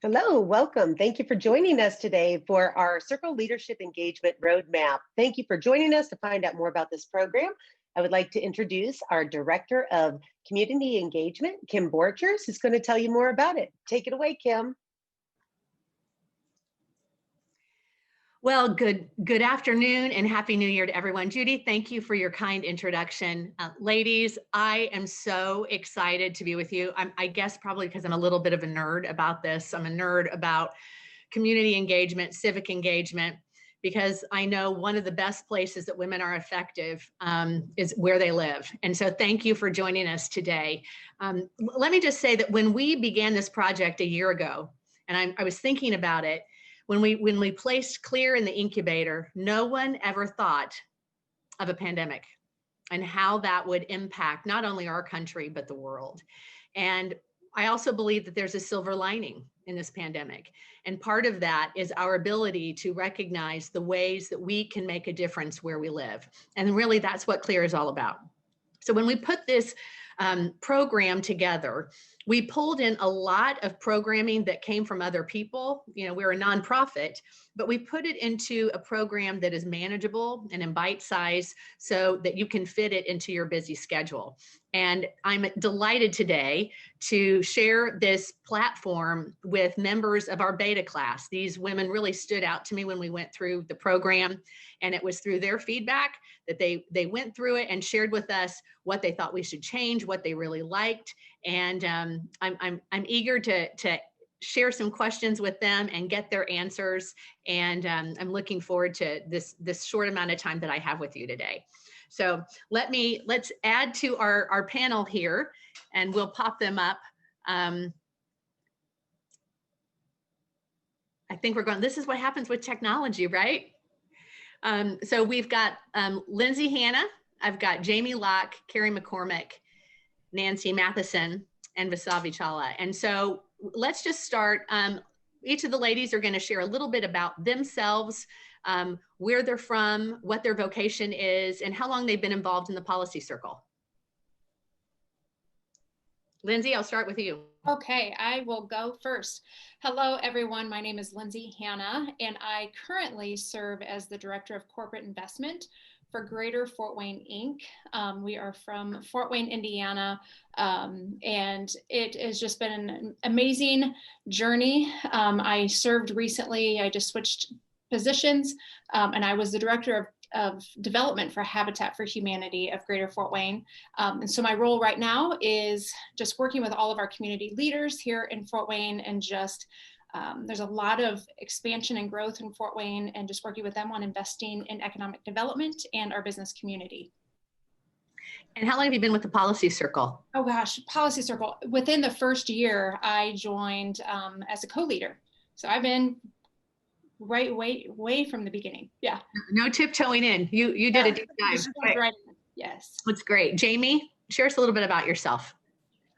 Hello, welcome. Thank you for joining us today for our Circle Leadership Engagement Roadmap. Thank you for joining us to find out more about this program. I would like to introduce our Director of Community Engagement, Kim Borchers, who's going to tell you more about it. Take it away, Kim. Well, good afternoon and Happy New Year to everyone. Judy, thank you for your kind introduction. Ladies, I am so excited to be with you. I guess probably because I'm a little bit of a nerd about this. I'm a nerd about community engagement, civic engagement, because I know one of the best places that women are effective is where they live. And so thank you for joining us today. Let me just say that when we began this project a year ago, and I was thinking about it, when we placed CLER in the incubator, no one ever thought of a pandemic and how that would impact not only our country, but the world. And I also believe that there's a silver lining in this pandemic. And part of that is our ability to recognize the ways that we can make a difference where we live. And really, that's what CLER is all about. So when we put this program together, we pulled in a lot of programming that came from other people. You know, we're a nonprofit, but we put it into a program that is manageable and in bite size so that you can fit it into your busy schedule. And I'm delighted today to share this platform with members of our beta class. These women really stood out to me when we went through the program, and it was through their feedback that they went through it and shared with us what they thought we should change, what they really liked. And I'm eager to share some questions with them and get their answers. And I'm looking forward to this short amount of time that I have with you today. So let's add to our panel here, and we'll pop them up. I think we're going, this is what happens with technology, right? So we've got Lindsay Hanna, I've got Jamie Locke, Carrie McCormick, Nancy Matheson, and Vasavi Chawla. And so let's just start. Each of the ladies are going to share a little bit about themselves, where they're from, what their vocation is, and how long they've been involved in the policy circle. Lindsay, I'll start with you. Okay, I will go first. Hello, everyone. My name is Lindsay Hanna, and I currently serve as the Director of Corporate Investment for Greater Fort Wayne, Inc. We are from Fort Wayne, Indiana, and it has just been an amazing journey. I served recently, I just switched positions, and I was the Director of Development for Habitat for Humanity of Greater Fort Wayne. And so my role right now is just working with all of our community leaders here in Fort Wayne, and just there's a lot of expansion and growth in Fort Wayne, and just working with them on investing in economic development and our business community. And how long have you been with the Policy Circle? Oh gosh, Policy Circle. Within the first year, I joined as a co-leader. So I've been way from the beginning. Yeah. No tiptoeing in. You did a deep dive. Right. Yes. That's great. Jamie, share us a little bit about yourself.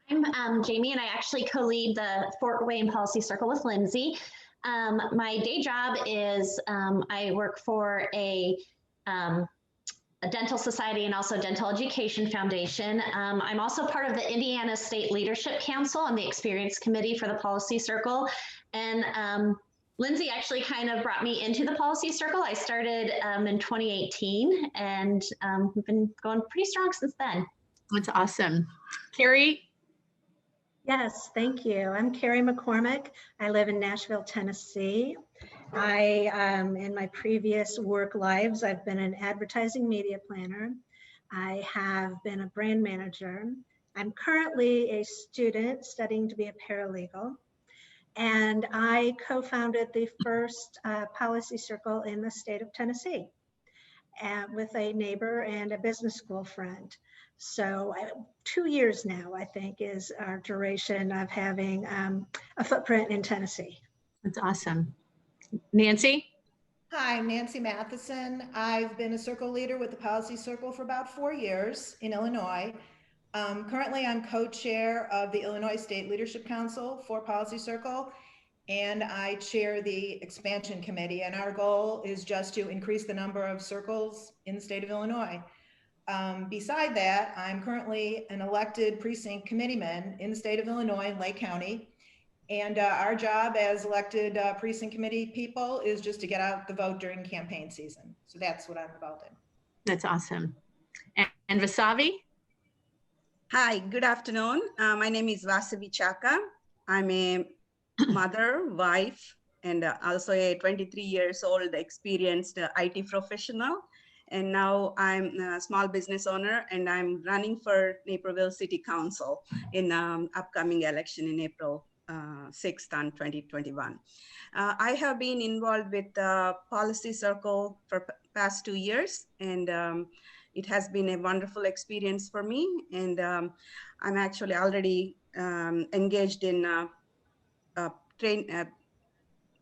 I'm Jamie, and I actually co-lead the Fort Wayne Policy Circle with Lindsay. My day job is I work for a dental society and also dental education foundation. I'm also part of the Indiana State Leadership Council and the Experience Committee for the Policy Circle. And Lindsay actually kind of brought me into the Policy Circle. I started in 2018, and we've been going pretty strong since then. That's awesome. Carrie? Yes, thank you. I'm Carrie McCormick. I live in Nashville, Tennessee. In my previous work lives, I've been an advertising media planner. I have been a brand manager. I'm currently a student studying to be a paralegal. And I co-founded the first policy circle in the state of Tennessee with a neighbor and a business school friend. So 2 years now, I think, is our duration of having a footprint in Tennessee. That's awesome. Nancy? Hi, I'm Nancy Matheson. I've been a circle leader with the Policy Circle for about 4 years in Illinois. Currently, I'm co-chair of the Illinois State Leadership Council for Policy Circle, and I chair the Expansion Committee, and our goal is just to increase the number of circles in the state of Illinois. Beside that, I'm currently an elected precinct committeeman in the state of Illinois, Lake County, And our job as elected precinct committee people is just to get out the vote during campaign season. So that's what I'm involved in. That's awesome. And Vasavi? Hi, good afternoon. My name is Vasavi Chaka. I'm a mother, wife, and also a 23 years old experienced IT professional. And now I'm a small business owner, and I'm running for Naperville City Council in upcoming election in April 6th on 2021. I have been involved with Policy Circle for past 2 years, and it has been a wonderful experience for me. And I'm actually already engaged in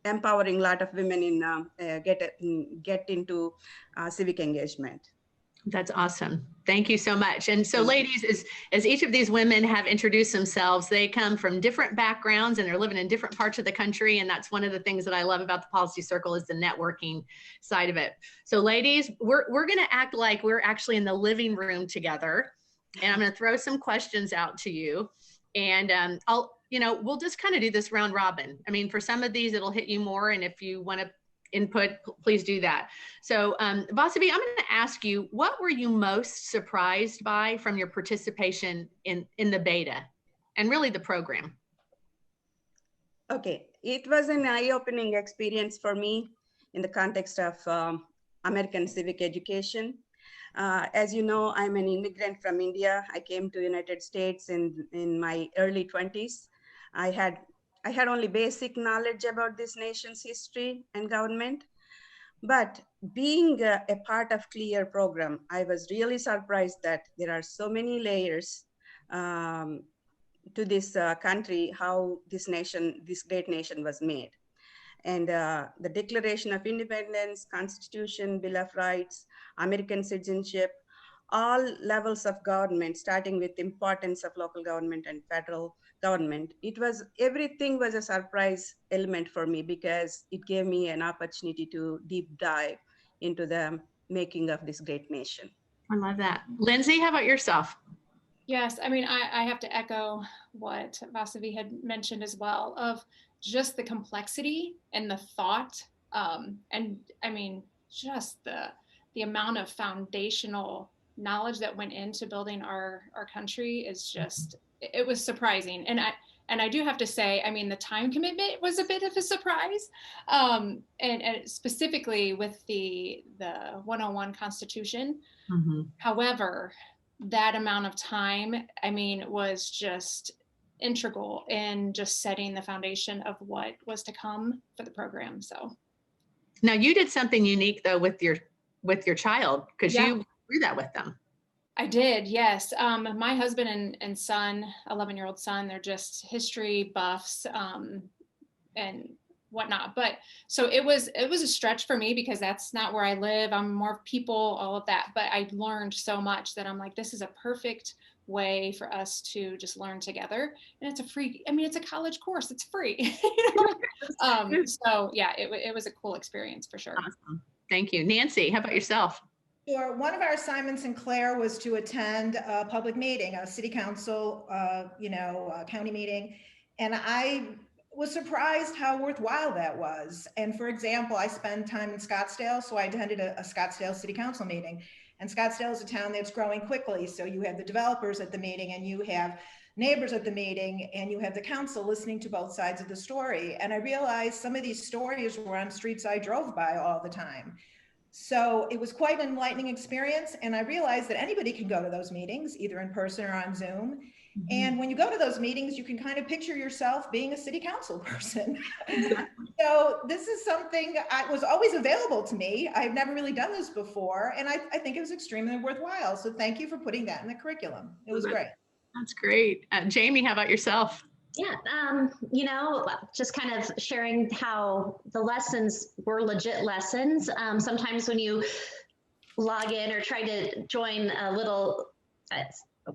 empowering a lot of women in get into civic engagement. That's awesome. Thank you so much. And so ladies, as each of these women have introduced themselves, they come from different backgrounds and they're living in different parts of the country. And that's one of the things that I love about the Policy Circle is the networking side of it. So ladies, we're going to act like we're actually in the living room together. And I'm going to throw some questions out to you. And we'll just kind of do this round robin. I mean, for some of these, it'll hit you more. And if you want to input, please do that. So Vasavi, I'm going to ask you, what were you most surprised by from your participation in the beta and really the program? Okay, it was an eye-opening experience for me in the context of American civic education. As you know, I'm an immigrant from India. I came to the United States in my early 20s. I had only basic knowledge about this nation's history and government, but being a part of CLER program, I was really surprised that there are so many layers to this country, how this great nation was made. And the Declaration of Independence, Constitution, Bill of Rights, American citizenship, all levels of government, starting with importance of local government and federal government. Everything was a surprise element for me because it gave me an opportunity to deep dive into the making of this great nation. I love that. Lindsay, how about yourself? Yes, I mean, I have to echo what Vasavi had mentioned as well of just the complexity and the thought. And I mean, just the amount of foundational knowledge that went into building our country is just, it was surprising. And I do have to say, I mean, the time commitment was a bit of a surprise. And specifically with the 101 Constitution. Mm-hmm. However, that amount of time, I mean, was just integral in just setting the foundation of what was to come for the program. So now you did something unique though with your child, because you threw that with them. I did, yes. My husband and son, 11-year-old son, they're just history buffs and whatnot. But so it was a stretch for me because that's not where I live. I'm more people, all of that. But I learned so much that I'm like, this is a perfect way for us to just learn together. And it's it's a college course. It's free. So yeah, it was a cool experience for sure. Awesome. Thank you. Nancy, how about yourself? Sure. One of our assignments in CLER was to attend a public meeting, a city council, county meeting. And I was surprised how worthwhile that was. And for example, I spend time in Scottsdale, so I attended a Scottsdale City Council meeting. And Scottsdale is a town that's growing quickly. So you have the developers at the meeting and you have neighbors at the meeting and you have the council listening to both sides of the story. And I realized some of these stories were on streets I drove by all the time. So it was quite an enlightening experience. And I realized that anybody can go to those meetings, either in person or on Zoom. Mm-hmm. And when you go to those meetings, you can kind of picture yourself being a city council person. So this is something I was always available to me. I've never really done this before. And I think it was extremely worthwhile. So thank you for putting that in the curriculum. It was great. That's great. Jamie, how about yourself? Yeah, just kind of sharing how the lessons were legit lessons. Sometimes when you log in or try to join a little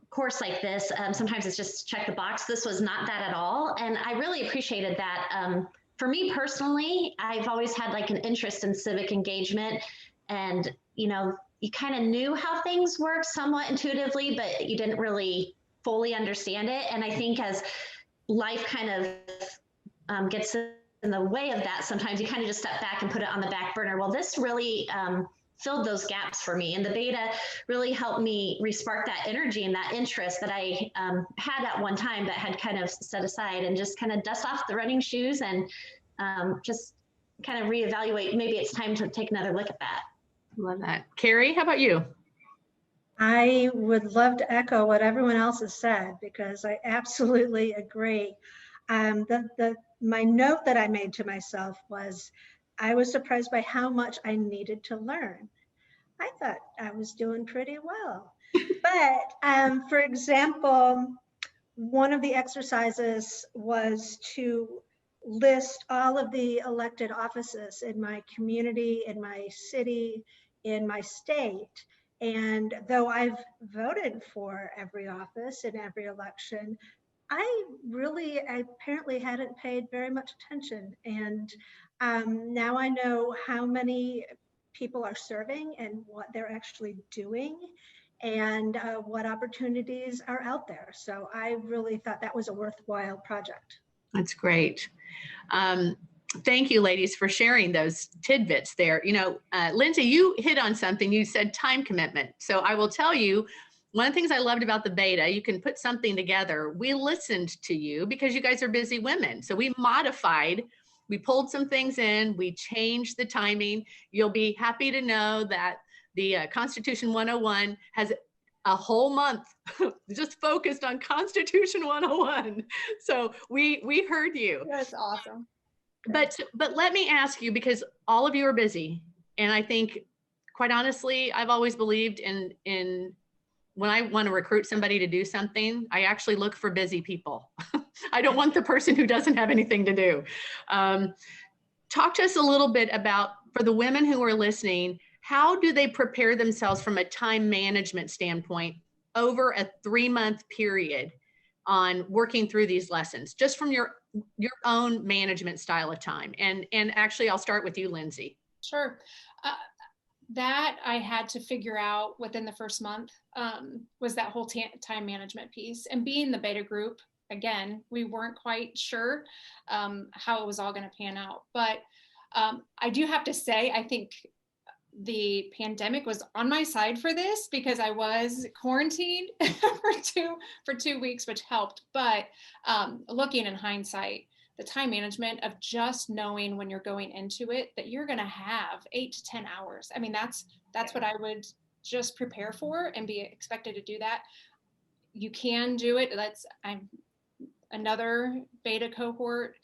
course like this, sometimes it's just check the box. This was not that at all. And I really appreciated that. For me personally, I've always had like an interest in civic engagement, and, you kind of knew how things work somewhat intuitively, but you didn't really fully understand it. And I think as life kind of gets in the way of that, sometimes you kind of just step back and put it on the back burner. Well, this really filled those gaps for me. And the beta really helped me respark that energy and that interest that I had at one time that had kind of set aside, and just kind of dust off the running shoes and just kind of reevaluate. Maybe it's time to take another look at that. Love that. Carrie, how about you? I would love to echo what everyone else has said, because I absolutely agree. My note that I made to myself was, I was surprised by how much I needed to learn. I thought I was doing pretty well. But for example, one of the exercises was to list all of the elected offices in my community, in my city, in my state. And though I've voted for every office in every election, I apparently hadn't paid very much attention. And now I know how many people are serving and what they're actually doing, and what opportunities are out there. So I really thought that was a worthwhile project. That's great. Thank you, ladies, for sharing those tidbits there. You know, Lindsay, you hit on something. You said time commitment. So I will tell you, one of the things I loved about the beta, you can put something together. We listened to you because you guys are busy women. So we modified, we pulled some things in, we changed the timing. You'll be happy to know that the Constitution 101 has a whole month just focused on Constitution 101. So we heard you. That's awesome. But let me ask you, because all of you are busy, and I think, quite honestly, I've always believed in when I want to recruit somebody to do something, I actually look for busy people. I don't want the person who doesn't have anything to do. Talk to us a little bit about, for the women who are listening, how do they prepare themselves from a time management standpoint over a 3-month period on working through these lessons, just from your own management style of time? And actually, I'll start with you, Lindsay. Sure. That I had to figure out within the first month was that whole time management piece. And being the beta group, again, we weren't quite sure how it was all going to pan out. But I do have to say, I think the pandemic was on my side for this, because I was quarantined for two weeks, which helped. But looking in hindsight, the time management of just knowing when you're going into it that you're going to have 8 to 10 hours. I mean, that's what I would just prepare for and be expected to do that. You can do it. I'm another beta cohort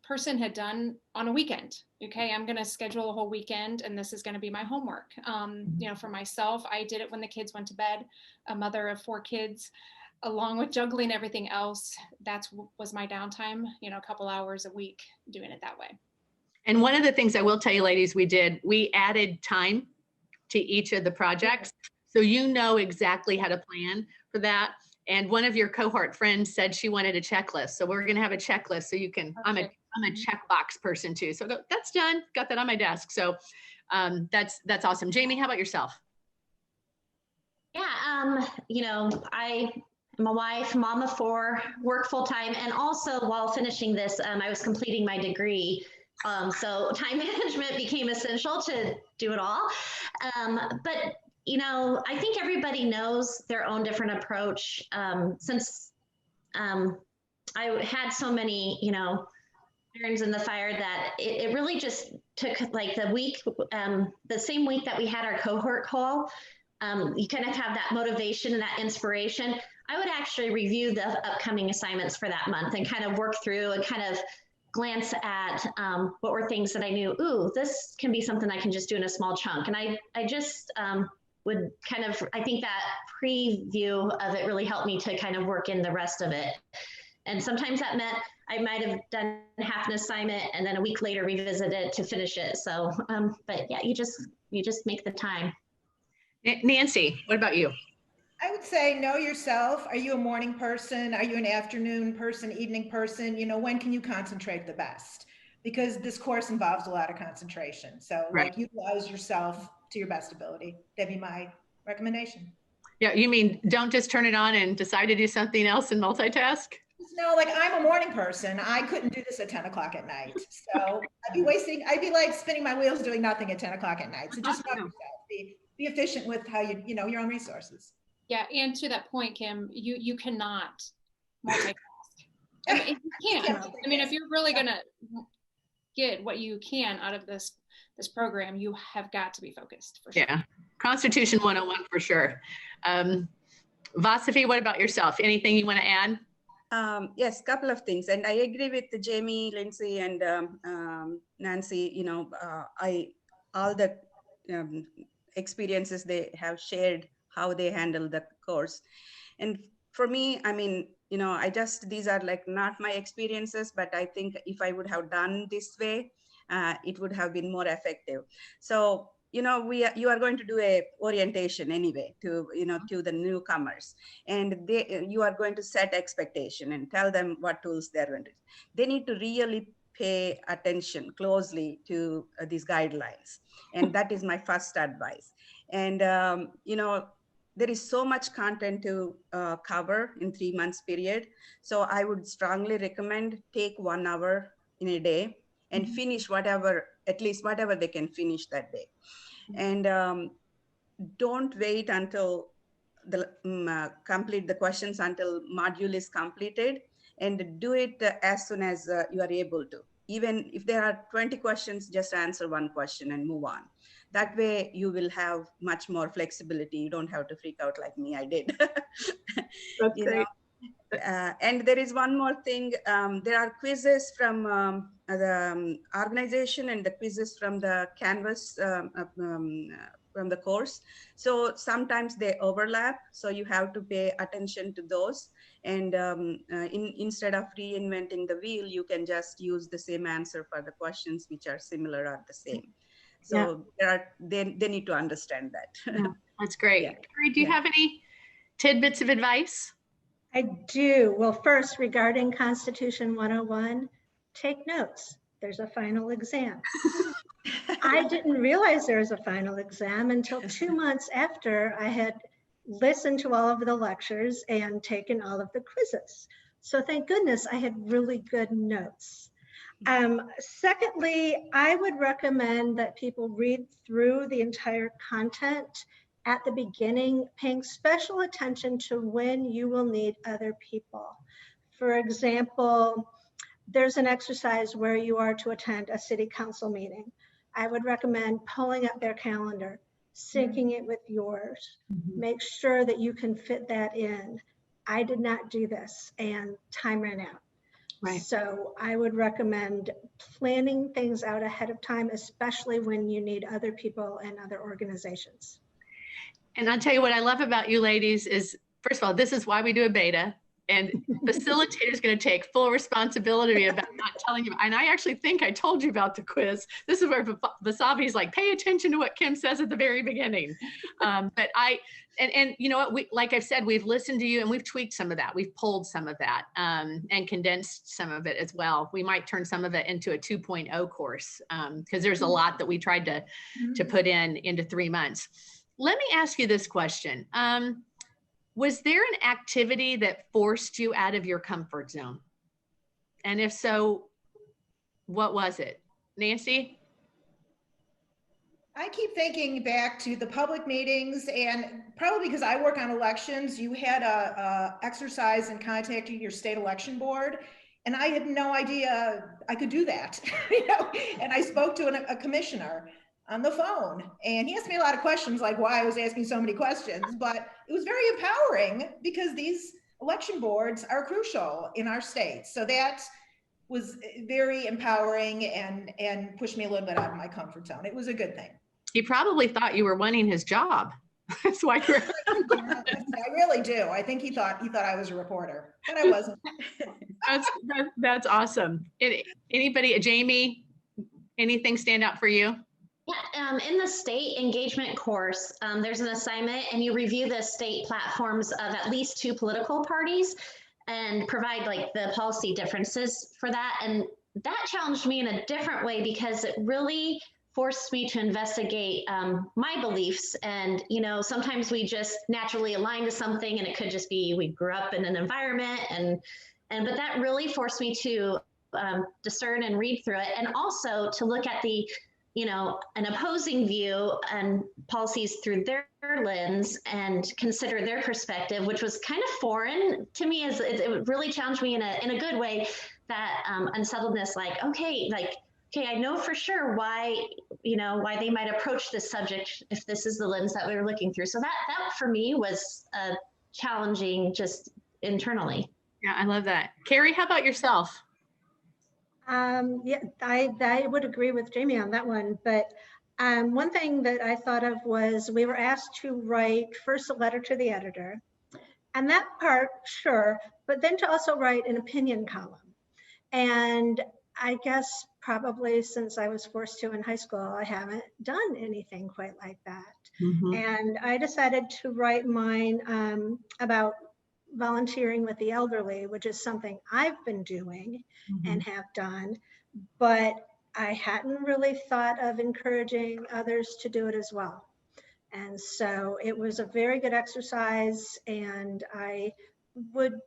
person had done on a weekend. Okay, I'm going to schedule a whole weekend, and this is going to be my homework. You know, for myself, I did it when the kids went to bed. A mother of 4 kids, along with juggling everything else, that was my downtime, you know, a couple hours a week doing it that way. And one of the things I will tell you, ladies, we added time to each of the projects. So you know exactly how to plan for that. And one of your cohort friends said she wanted a checklist. So we're going to have a checklist so you can, I'm a checkbox person too. So that's done. Got that on my desk. So that's awesome. Jamie, how about yourself? Yeah, you know, I'm a wife, mom of 4, work full time, and also while finishing this, I was completing my degree. So time management became essential to do it all. But you know, I think everybody knows their own different approach. Since I had so many, you know, irons in the fire, that it really just took like the same week that we had our cohort call. You kind of have that motivation and that inspiration. I would actually review the upcoming assignments for that month and kind of work through and kind of glance at what were things that I knew, ooh, this can be something I can just do in a small chunk. And I just would kind of, I think that preview of it really helped me to kind of work in the rest of it. And sometimes that meant I might have done half an assignment and then a week later revisit it to finish it. So, but yeah, you just make the time. Nancy, what about you? I would say know yourself. Are you a morning person? Are you an afternoon person, evening person? You know, when can you concentrate the best? Because this course involves a lot of concentration. So like utilize yourself to your best ability. That'd be my recommendation. Yeah, you mean don't just turn it on and decide to do something else and multitask? No, like I'm a morning person. I couldn't do this at 10 o'clock at night. So I'd be like spinning my wheels doing nothing at 10 o'clock at night. So just know yourself, be efficient with how you know, your own resources. Yeah, and to that point, Kim, you cannot multitask. I mean, you can't. I mean, if you're really gonna get what you can out of this program, you have got to be focused for sure. Yeah, Constitution 101 for sure. Vasavi, what about yourself? Anything you want to add? Yes, couple of things, and I agree with Jamie, Lindsay, and Nancy. You know, all the experiences they have shared, how they handle the course, and for me, I mean, you know, these are like not my experiences, but I think if I would have done this way, it would have been more effective. So, you know, you are going to do a orientation anyway to, you know, to the newcomers, and you are going to set expectation and tell them what tools they're going to. They need to really pay attention closely to these guidelines, and that is my first advice. And you know, there is so much content to cover in 3 months period. So I would strongly recommend take 1 hour in a day and finish whatever, at least whatever they can finish that day. And don't wait until complete the questions until module is completed, and do it as soon as you are able to. Even if there are 20 questions, just answer 1 question and move on. That way you will have much more flexibility. You don't have to freak out like me, I did. That's you great. know? And there is one more thing. There are quizzes from the organization and the quizzes from the Canvas from the course. So sometimes they overlap. So you have to pay attention to those. And instead of reinventing the wheel, you can just use the same answer for the questions which are similar or the same. So they need to understand that. Yeah, that's great. Yeah. Carrie, do you have any tidbits of advice? I do. Well, first, regarding Constitution 101, take notes. There's a final exam. I didn't realize there was a final exam until 2 months after I had listened to all of the lectures and taken all of the quizzes. So thank goodness I had really good notes. Secondly, I would recommend that people read through the entire content at the beginning, paying special attention to when you will need other people. For example, there's an exercise where you are to attend a city council meeting. I would recommend pulling up their calendar, syncing it with yours. Make sure that you can fit that in. I did not do this and time ran out. Right. So I would recommend planning things out ahead of time, especially when you need other people and other organizations. And I'll tell you what I love about you ladies is, first of all, this is why we do a beta. And facilitator is going to take full responsibility about not telling you. And I actually think I told you about the quiz. This is where Vasavi's like, pay attention to what Kim says at the very beginning. But and you know what, like I've said, we've listened to you and we've tweaked some of that. We've pulled some of that and condensed some of it as well. We might turn some of it into a 2.0 course because there's a lot that we tried to put into 3 months. Let me ask you this question. Was there an activity that forced you out of your comfort zone? And if so, what was it? Nancy? I keep thinking back to the public meetings, and probably because I work on elections, you had a exercise in contacting your state election board, and I had no idea I could do that. You know, and I spoke to a commissioner on the phone, and he asked me a lot of questions, like why I was asking so many questions, but it was very empowering because these election boards are crucial in our state. So that was very empowering and pushed me a little bit out of my comfort zone. It was a good thing. He probably thought you were wanting his job. That's why you're. I really do. I think he thought I was a reporter, but I wasn't. That's awesome. Anybody, Jamie, anything stand out for you? Yeah, in the state engagement course, there's an assignment and you review the state platforms of at least 2 political parties and provide like the policy differences for that. And that challenged me in a different way because it really forced me to investigate my beliefs. And, you know, sometimes we just naturally align to something and it could just be we grew up in an environment and but that really forced me to discern and read through it, and also to look at the, an opposing view and policies through their lens and consider their perspective, which was kind of foreign to me. As it really challenged me in a good way, that unsettledness, okay, I know for sure why they might approach this subject if this is the lens that we were looking through. So that for me was challenging just internally. Yeah, I love that. Carrie, how about yourself? Yeah, I would agree with Jamie on that one. But one thing that I thought of was we were asked to write first a letter to the editor, and that part, sure, but then to also write an opinion column. And I guess probably since I was forced to in high school, I haven't done anything quite like that. Mm-hmm. And I decided to write mine about volunteering with the elderly, which is something I've been doing and have done, but I hadn't really thought of encouraging others to do it as well. And so it was a very good exercise, and I would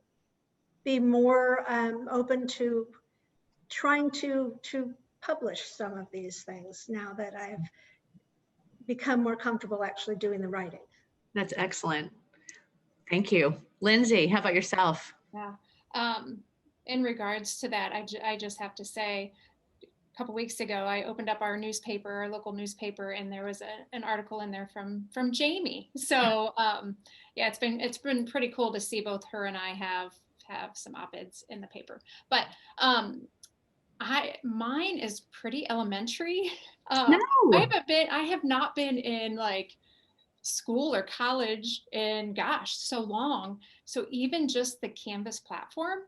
be more open to trying to publish some of these things now that I've become more comfortable actually doing the writing. That's excellent. Thank you. Lindsay, how about yourself? Yeah. In regards to that, I just have to say, a couple weeks ago, I opened up our newspaper, our local newspaper, and there was an article in there from Jamie. So yeah, it's been pretty cool to see both her and I have some op-eds in the paper. But mine is pretty elementary. No. I have not been in school or college in so long. So even just the Canvas platform,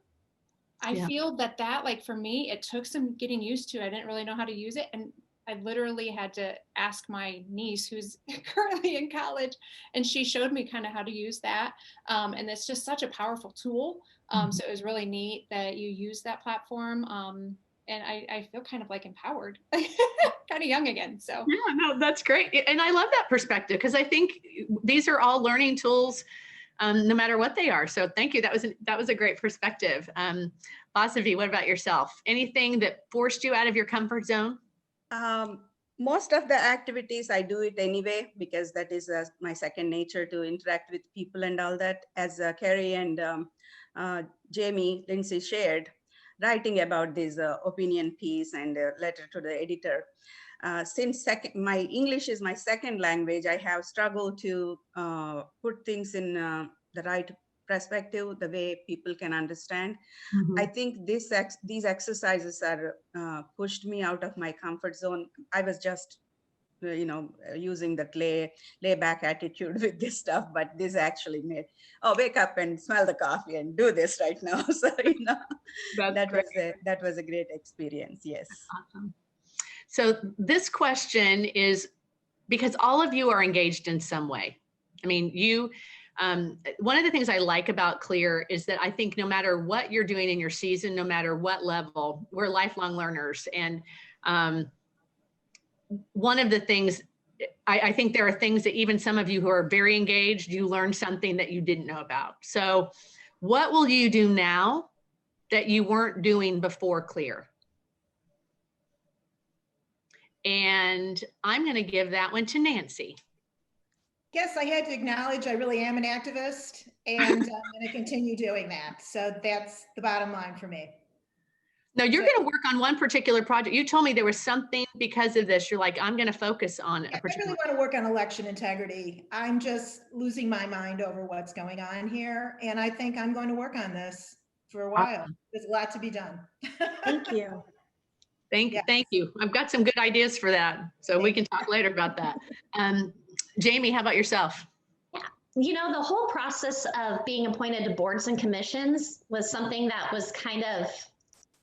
I feel that for me, it took some getting used to. I didn't really know how to use it. And I literally had to ask my niece, who's currently in college, and she showed me kind of how to use that. And it's just such a powerful tool. So it was really neat that you use that platform. And I feel kind of empowered, kind of young again. So yeah, no, that's great. And I love that perspective, because I think these are all learning tools, no matter what they are. So thank you. That was a great perspective. Vasavi, what about yourself? Anything that forced you out of your comfort zone? Most of the activities I do it anyway, because that is my second nature, to interact with people and all that. As Carrie and Jamie, Lindsay shared, writing about this opinion piece and letter to the editor. Since my English is my second language, I have struggled to put things in the right perspective, the way people can understand. I think these exercises are pushed me out of my comfort zone. I was just using that lay back attitude with this stuff, but this actually made, wake up and smell the coffee and do this right now. So that was a great experience. Yes. Awesome. So this question is because all of you are engaged in some way. I mean, one of the things I like about CLER is that I think no matter what you're doing in your season, no matter what level, we're lifelong learners. And one of the things, I think there are things that even some of you who are very engaged, you learn something that you didn't know about. So what will you do now that you weren't doing before CLER? And I'm going to give that one to Nancy. Yes, I had to acknowledge I really am an activist, and I'm going to continue doing that. So that's the bottom line for me. No, you're going to work on one particular project. You told me there was something because of this. You're like, I'm going to focus on a particular. I really want to work on election integrity. I'm just losing my mind over what's going on here. And I think I'm going to work on this for a while. Awesome. There's a lot to be done. Thank you. Thank you. I've got some good ideas for that. So we can talk later about that. Jamie, how about yourself? Yeah, the whole process of being appointed to boards and commissions was something that was kind of,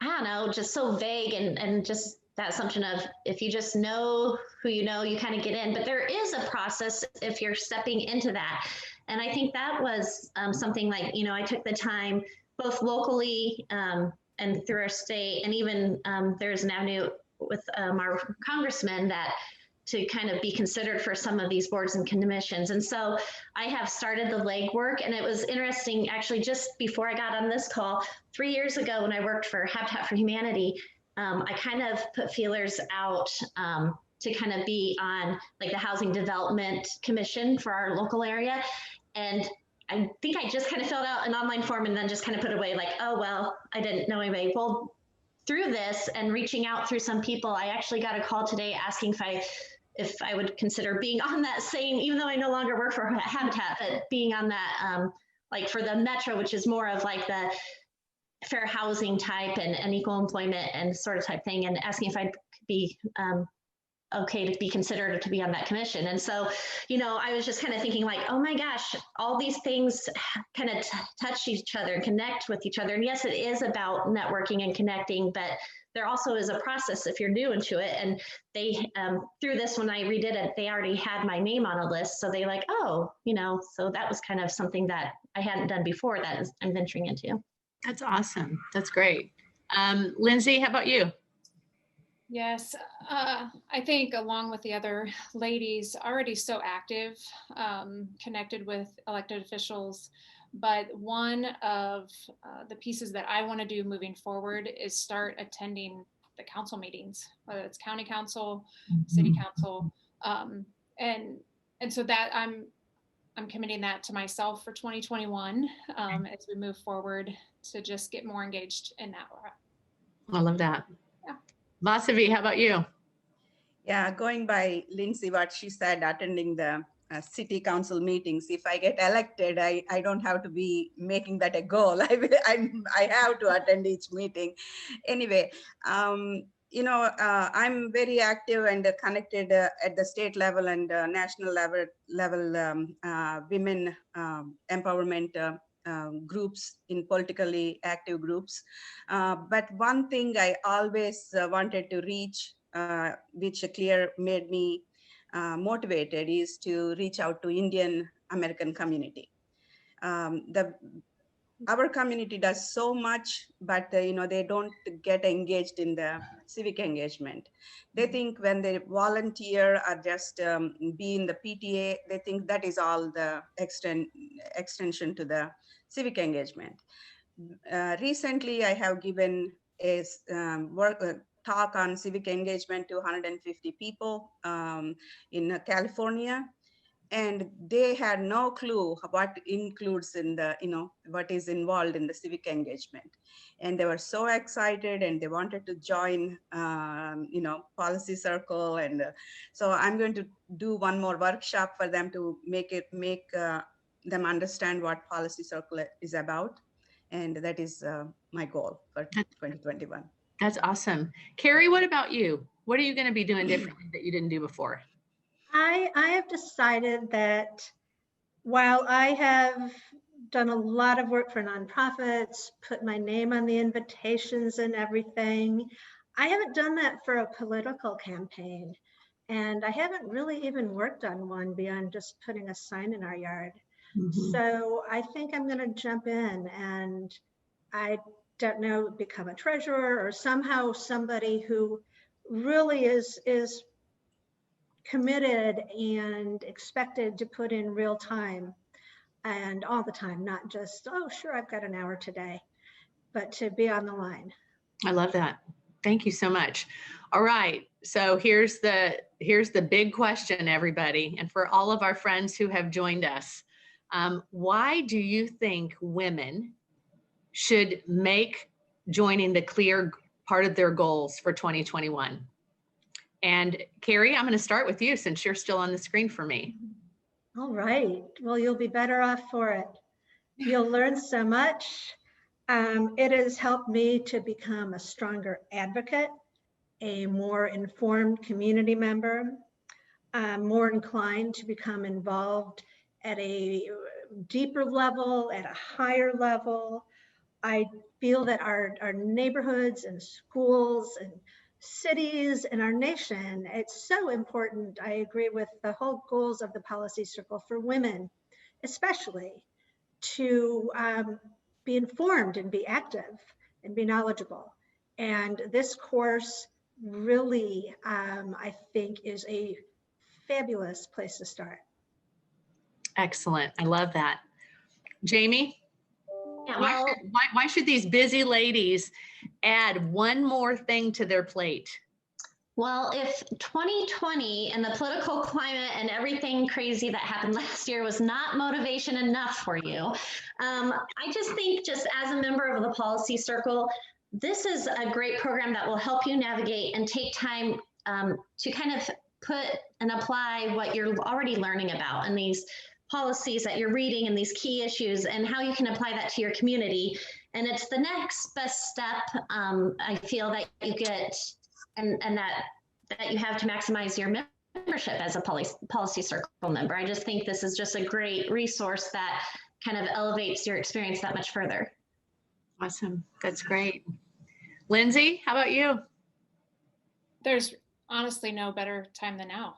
I don't know, just so vague, and just that assumption of if you just know who you know, you kind of get in. But there is a process if you're stepping into that. And I think that was something I took the time both locally and through our state, and even there's an avenue with our congressman that kind of be considered for some of these boards and commissions. And so I have started the legwork, and it was interesting, actually, just before I got on this call, 3 years ago when I worked for Habitat for Humanity, I kind of put feelers out to kind of be on like the Housing Development Commission for our local area. And I think I just kind of filled out an online form and then just kind of put it away like, oh, well, I didn't know anybody. Well, through this and reaching out through some people, I actually got a call today asking if I would consider being on that same, even though I no longer work for Habitat, but being on that, like for the Metro, which is more of like the fair housing type and equal employment and sort of type thing, and asking if I'd be okay to be considered to be on that commission. And so, you know, I was just kind of thinking like, oh my gosh, all these things kind of touch each other and connect with each other. And yes, it is about networking and connecting, but there also is a process if you're new into it. And they, through this, when I redid it, they already had my name on a list. So they like, oh, you know, so that was kind of something that I hadn't done before that I'm venturing into. That's awesome. That's great. Lindsay, how about you? Yes, I think along with the other ladies, already so active, connected with elected officials, but one of the pieces that I want to do moving forward is start attending the council meetings, whether it's county council, city council, and so that I'm committing that to myself for 2021 as we move forward to just get more engaged in that. I love that. Vasavi, how about you? Yeah, going by Lindsay, what she said, attending the city council meetings. If I get elected, I don't have to be making that a goal. I have to attend each meeting. Anyway, you know, I'm very active and connected at the state level and national level women empowerment groups, in politically active groups. But one thing I always wanted to reach, which CLER made me motivated, is to reach out to Indian American community. Our community does so much, but you know, they don't get engaged in the civic engagement. They think when they volunteer or just be in the PTA, they think that is all the extension to the civic engagement. Recently, I have given a talk on civic engagement to 150 people in California. And they had no clue what includes in the, you know, what is involved in the civic engagement. And they were so excited and they wanted to join, you know, policy circle. And so I'm going to do one more workshop for them to make them understand what policy circle is about. And that is my goal for 2021. That's awesome. Carrie, what about you? What are you going to be doing differently that you didn't do before? I have decided that while I have done a lot of work for nonprofits, put my name on the invitations and everything, I haven't done that for a political campaign. And I haven't really even worked on one beyond just putting a sign in our yard. So I think I'm going to jump in, and I don't know, become a treasurer or somehow somebody who really is committed and expected to put in real time and all the time, not just, oh, sure, I've got an hour today, but to be on the line. I love that. Thank you so much. All right. So here's the big question, everybody. And for all of our friends who have joined us, why do you think women should make joining the CLER part of their goals for 2021? And Carrie, I'm going to start with you since you're still on the screen for me. All right. Well, you'll be better off for it. You'll learn so much. It has helped me to become a stronger advocate, a more informed community member, more inclined to become involved at a deeper level, at a higher level. I feel that our neighborhoods and schools and cities and our nation, it's so important. I agree with the whole goals of the policy circle for women, especially to be informed and be active and be knowledgeable. And this course really, I think, is a fabulous place to start. Excellent. I love that. Jamie, Yeah, well, why should these busy ladies add one more thing to their plate? Well, if 2020 and the political climate and everything crazy that happened last year was not motivation enough for you, I just think, just as a member of the policy circle, this is a great program that will help you navigate and take time to kind of put and apply what you're already learning about and these policies that you're reading and these key issues and how you can apply that to your community. And it's the next best step, I feel, that you get and that you have to maximize your membership as a policy circle member. I just think this is just a great resource that kind of elevates your experience that much further. Awesome. That's great. Lindsay, how about you? There's honestly no better time than now.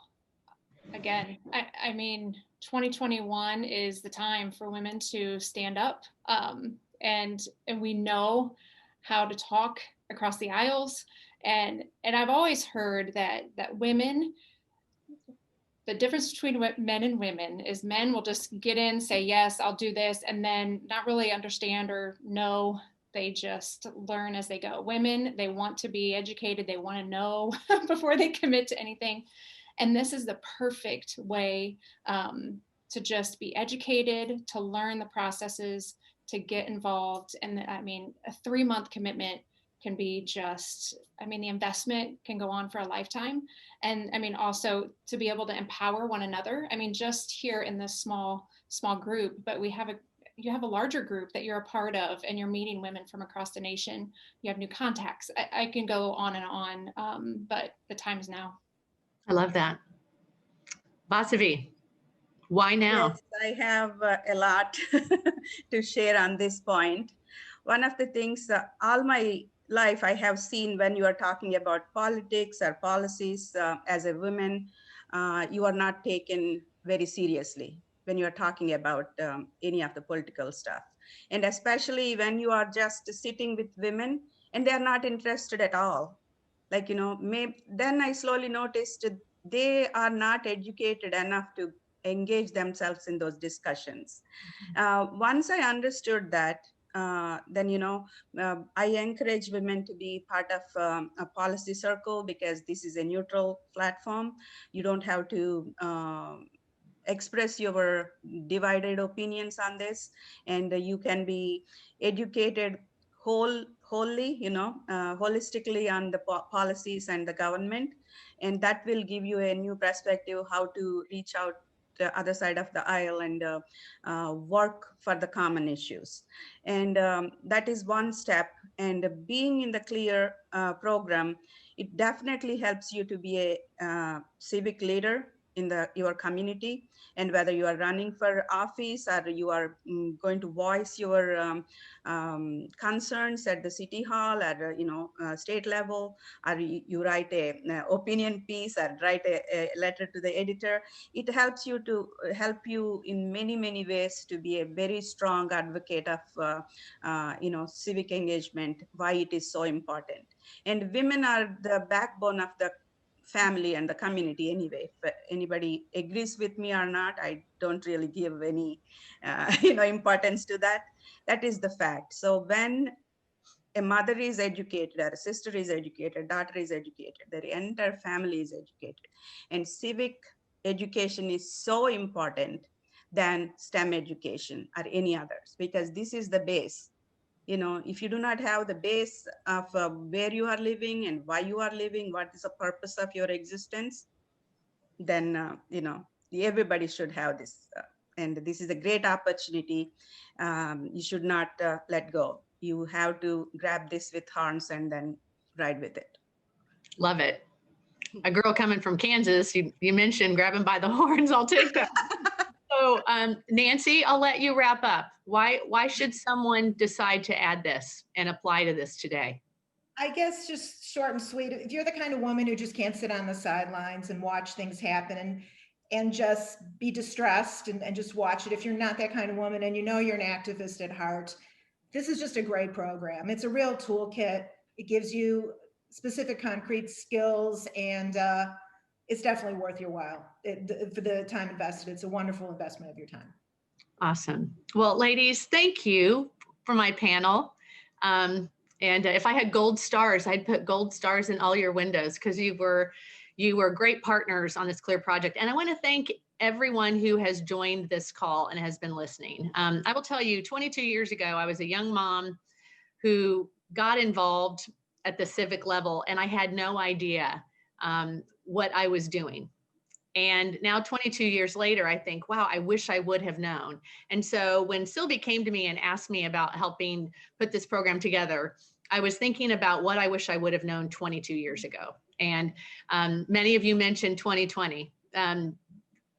Again, I mean, 2021 is the time for women to stand up, and we know how to talk across the aisles. And I've always heard that women, the difference between men and women is men will just get in, say, yes, I'll do this, and then not really understand or know. They just learn as they go. Women, they want to be educated. They want to know before they commit to anything. And this is the perfect way to just be educated, to learn the processes, to get involved. And I mean, a 3-month commitment can be just, I mean, the investment can go on for a lifetime. And I mean, also to be able to empower one another. I mean, just here in this small group, but you have a larger group that you're a part of, and you're meeting women from across the nation. You have new contacts. I can go on and on, but the time is now. I love that. Vasavi, why now? Yes, I have a lot to share on this point. One of the things all my life I have seen, when you are talking about politics or policies as a woman, you are not taken very seriously when you are talking about any of the political stuff. And especially when you are just sitting with women and they are not interested at all. Like, you know, then I slowly noticed they are not educated enough to engage themselves in those discussions. Once I understood that, then, you know, I encourage women to be part of a policy circle, because this is a neutral platform. You don't have to express your divided opinions on this, and you can be educated wholly, you know, holistically on the policies and the government, and that will give you a new perspective how to reach out the other side of the aisle and work for the common issues. And that is one step. And being in the CLER program, it definitely helps you to be a civic leader in your community. And whether you are running for office or you are going to voice your concerns at the city hall or state level, or you write a opinion piece or write a letter to the editor, it helps you in many ways to be a very strong advocate of civic engagement, why it is so important. And women are the backbone of the family and the community anyway. If anybody agrees with me or not, I don't really give any importance to that. That is the fact. So when a mother is educated, or a sister is educated, daughter is educated, their entire family is educated. And civic education is so important than STEM education or any others, because this is the base. You know, if you do not have the base of where you are living and why you are living, what is the purpose of your existence, then, everybody should have this. And this is a great opportunity. You should not let go. You have to grab this with horns and then ride with it. Love it. A girl coming from Kansas, you mentioned grabbing by the horns. I'll take that. So Nancy, I'll let you wrap up. Why should someone decide to add this and apply to this today? I guess just short and sweet. If you're the kind of woman who just can't sit on the sidelines and watch things happen and just be distressed and just watch it, if you're not that kind of woman and you know you're an activist at heart, this is just a great program. It's a real toolkit. It gives you specific concrete skills and it's definitely worth your while. For the time invested, it's a wonderful investment of your time. Awesome. Well, ladies, thank you for my panel. And if I had gold stars, I'd put gold stars in all your windows because you were great partners on this CLER project. And I want to thank everyone who has joined this call and has been listening. I will tell you, 22 years ago, I was a young mom who got involved at the civic level, and I had no idea what I was doing. And now 22 years later, I think, wow, I wish I would have known. And so when Sylvie came to me and asked me about helping put this program together, I was thinking about what I wish I would have known 22 years ago. And many of you mentioned 2020.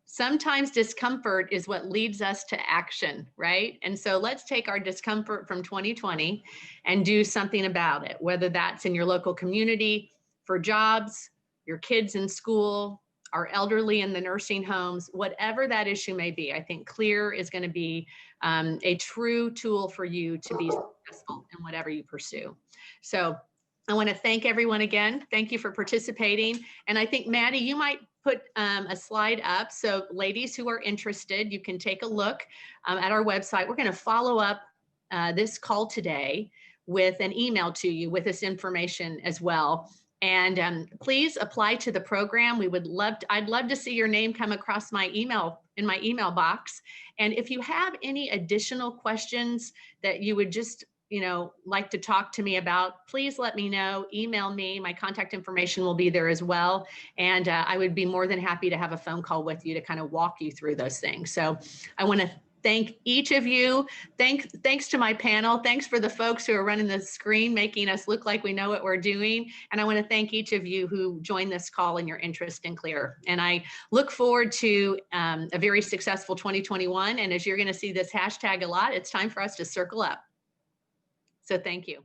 Sometimes discomfort is what leads us to action, right? And so let's take our discomfort from 2020 and do something about it, whether that's in your local community, for jobs, your kids in school, our elderly in the nursing homes, whatever that issue may be. I think CLER is going to be a true tool for you to be successful in whatever you pursue. So I want to thank everyone again. Thank you for participating. And I think, Maddie, you might put a slide up. So ladies who are interested, you can take a look at our website. We're going to follow up this call today with an email to you with this information as well. And please apply to the program. I'd love to see your name come across my email in my email box. And if you have any additional questions that you would just, like to talk to me about, please let me know, email me. My contact information will be there as well. And I would be more than happy to have a phone call with you to kind of walk you through those things. So I want to thank each of you. Thanks to my panel. Thanks for the folks who are running the screen, making us look like we know what we're doing. And I want to thank each of you who joined this call and your interest in CLER. And I look forward to a very successful 2021. And as you're going to see this hashtag a lot, it's time for us to circle up. So thank you.